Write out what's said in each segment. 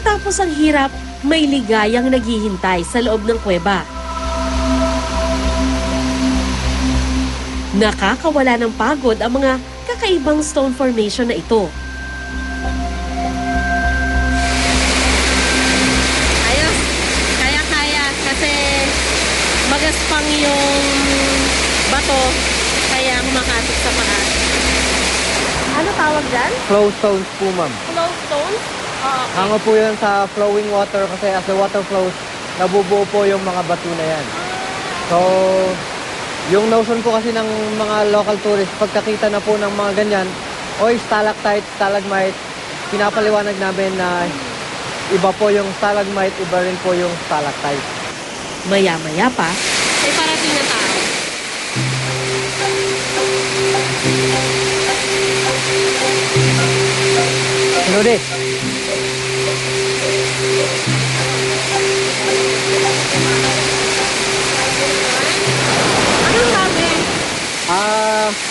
Matapos ang hirap, may ligayang naghihintay sa loob ng kuweba. Nakakawala ng pagod ang mga kakaibang stone formation na ito. Ayos, kaya-kaya kasi magaspang yung bato kaya kumakatok sa paa. Ano tawag dyan? Flow stones po, ma'am. Flow stones? Okay. Hango po yan sa flowing water kasi as the water flows, nabubuo po yung mga bato na yan. So, yung notion po kasi ng mga local tourists, pagkakita na po ng mga ganyan, stalactite, stalagmite, pinapaliwanag namin na iba po yung stalagmite, iba rin po yung stalactite. Maya-maya pa, Ay parating na tao. Hinudi! Anong sabi?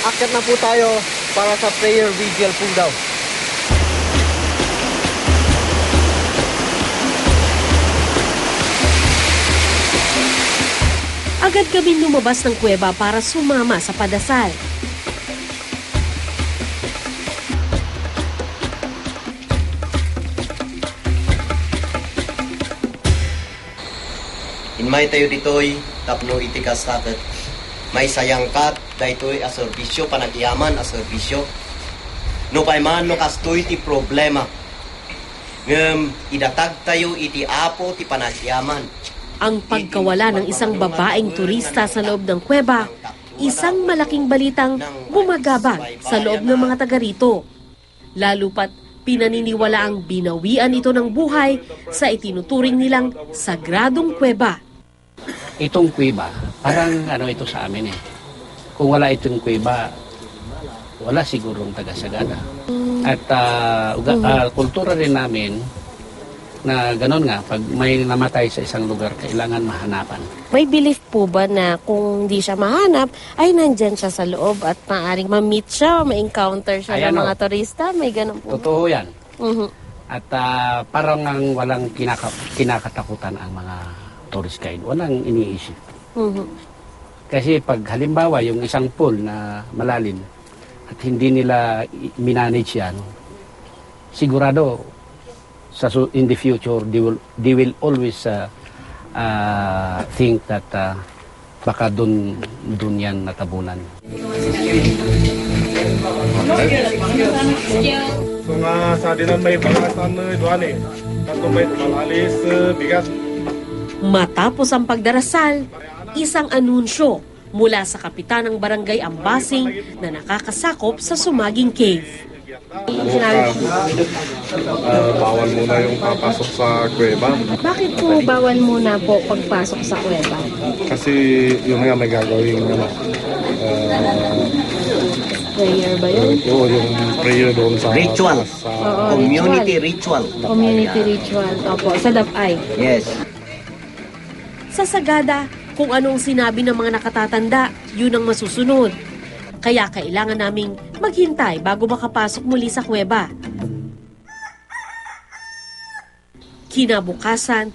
Akyat na po tayo para sa prayer vigil po daw. agad kami lumabas ng kuweba para sumama sa padasal. Inmay tayo ditoy, tapno itikas taket. May sayangkat, daytoy a serbisyo, panagyaman a serbisyo. No pay man no kastoy ti problema. Ngem idatag tayo iti apo ti panagyaman. Ang pagkawala ng isang babaeng turista sa loob ng kuweba, isang malaking balitang bumagabag sa loob ng mga taga rito. Lalo pat pinaniniwala ang binawian ito ng buhay sa itinuturing nilang sagradong kuweba. Itong kuweba, parang ito sa amin eh. Kung wala itong kuweba, wala sigurong taga-sagada. At kultura rin namin na gano'n nga, pag may namatay sa isang lugar, kailangan mahanapan. May belief po ba na kung di siya mahanap, ay nandyan siya sa loob at maaaring ma-meet siya, ma-encounter siya ng mga turista? May ganun po. Totoo yan. Uh-huh. At parang walang kinakatakutan ang mga tourist guide. Walang iniisip. Uh-huh. Kasi pag halimbawa yung isang pool na malalim at hindi nila minanage yan, sigurado in the future they will always think that baka dun yan natabunan. So nga sa dinan may bangatan duan eh. Tanto may malalis bigat. Matapos ang pagdarasal, isang anunsyo mula sa kapitan ng barangay Ambasing na nakakasakop sa Sumaging Cave. Bawal muna yung papasok sa kuweba. Bakit po bawal muna po pagpasok sa kuweba? Kasi yun nga may gagawin Prayer ba yun? Oo, yung prayer doon sa Ritual. Oo, Community ritual. Community ritual. Opo, sa Dapay. Yes. Sa sagada, kung anong sinabi ng mga nakatatanda, yun ang masusunod. Kaya kailangan naming maghintay bago makapasok muli sa kuweba. Kinabukasan,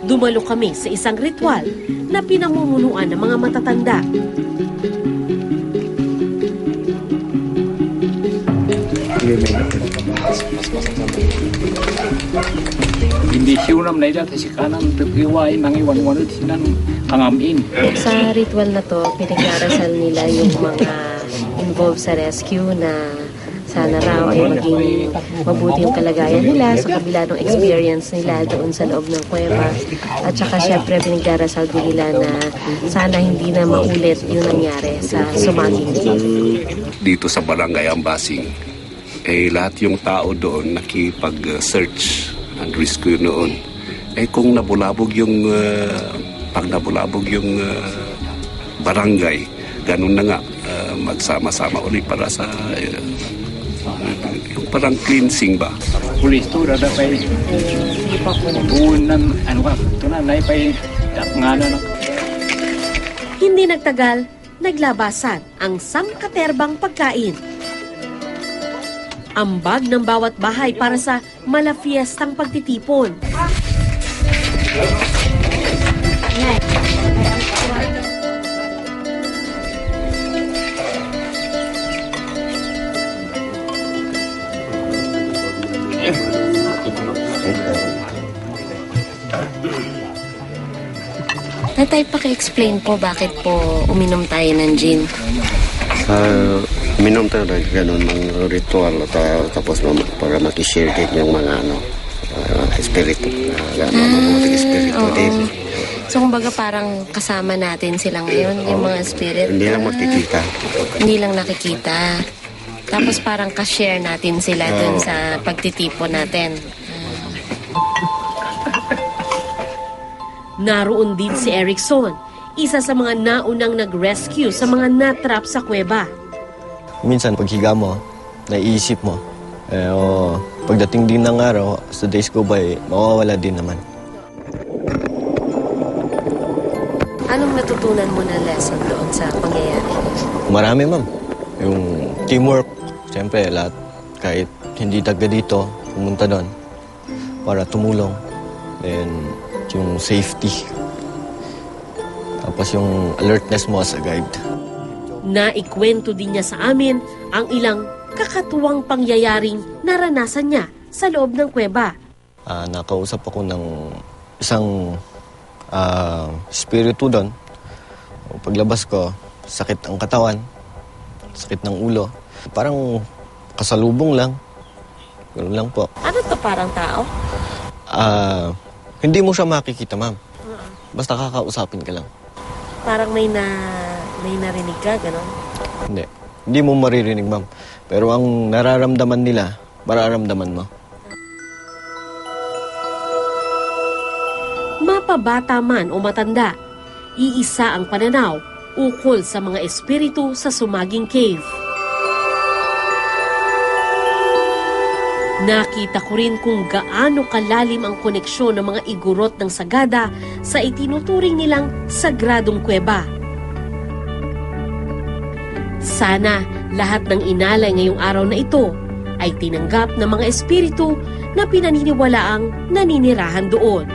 dumalo kami sa isang ritual na pinamumunuan ng mga matatanda. Hindi siunam na ilan kasi kanang tugiway nang iwan-iwan sinan kangamin. Sa ritual na to, pinagdarasal nila yung mga involved sa rescue na sana raw ay maging mabuti yung kalagayan nila sa kabila ng experience nila doon sa loob ng kuweba. At saka syempre pinagdarasal din nila na sana hindi na maulit yung nangyari sa Sumaging Cave. Dito sa Barangay Ambasing, lahat yung tao doon nakipag-search and rescue noon. Kung nabulabog yung pag nabulabog yung barangay, ganun na nga magsama-sama ulit para sa yung parang cleansing ba. Pulis to rada pa unan ito na pa ngana na. Hindi nagtagal, naglabasan ang sangkaterbang pagkain. ambag ng bawat bahay para sa malafiestang pagtitipon. Tatay, paki-explain po bakit po uminom tayo ng gin. Minom tayo na ganun ng ritual at tapos para makishare din yung mga espiritu. Mabuting espiritu din. So, kumbaga parang kasama natin sila ngayon, yung mga spirit. Hindi lang makikita. Hindi lang nakikita. Tapos parang ka-share natin sila dun sa pagtitipon natin. Naroon din si Erickson, isa sa mga naunang nag-rescue sa mga natrap sa kuweba. Minsan paghiga mo, naiisip mo, pagdating din ng araw, sa days go by, mawawala din naman. Anong natutunan mo na lesson doon sa pangyayari? Marami, ma'am. Yung teamwork, siyempre lahat, kahit hindi taga dito, pumunta doon para tumulong. Then, yung safety. Tapos yung alertness mo as a guide. Naikwento din niya sa amin ang ilang kakatuwang pangyayaring naranasan niya sa loob ng kuweba. Nakausap ako ng isang spiritu doon. Paglabas ko, sakit ang katawan, sakit ng ulo. Parang kasalubong lang. Ganun lang po. Ano to, parang tao? Hindi mo siya makikita, ma'am. Basta kakausapin ka lang. Parang may narinig ka, gano'n? Hindi. Hindi mo maririnig, ma'am. Pero ang nararamdaman nila, mararamdaman mo. Mapabata man o matanda, iisa ang pananaw ukol sa mga espiritu sa Sumaging Cave. Nakita ko rin kung gaano kalalim ang koneksyon ng mga igurot ng Sagada sa itinuturing nilang sagradong kuweba. Sana lahat ng inalay ngayong araw na ito ay tinanggap ng mga espiritu na pinaniniwalaang naninirahan doon.